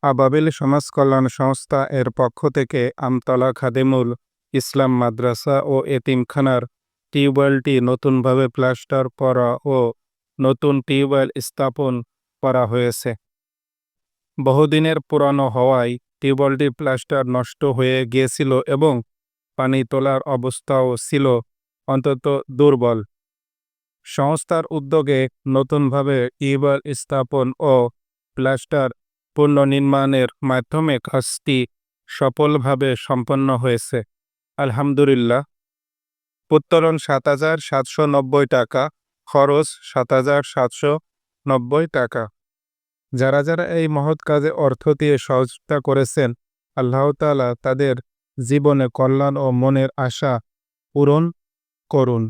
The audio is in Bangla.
আবাবিল সমাজ কল্যাণ সংস্থা এর পক্ষ থেকে আমতলা খাদিমুল ইসলাম মাদ্রাসা ও এতিমখানার টিউবওয়েলটি নতুনভাবে প্লাস্টার করা ও নতুন টিউবওয়েল স্থাপন করা হয়েছে। বহুদিনের পুরানো হওয়ায় টিউবওয়েলটির প্লাস্টার নষ্ট হয়ে গিয়েছিল এবং পানি তোলার অবস্থাও ছিল অত্যন্ত দুর্বল। সংস্থার উদ্যোগে নতুনভাবে টিউবওয়েল স্থাপন ও প্লাস্টার পুনর্নির্মাণের মাধ্যমে কাজটি সফলভাবে সম্পন্ন হয়েছে। আলহামদুলিল্লাহ। উত্তোলন ৭,৭৯০ টাকা, খরচ ৭,৭৯০ টাকা। যারা যারা এই মহৎ কাজে অর্থ দিয়ে সহযোগিতা করেছেন, আল্লাহ তাআলা তাদের জীবনে কল্যাণ ও মনের আশা পূরণ করুন।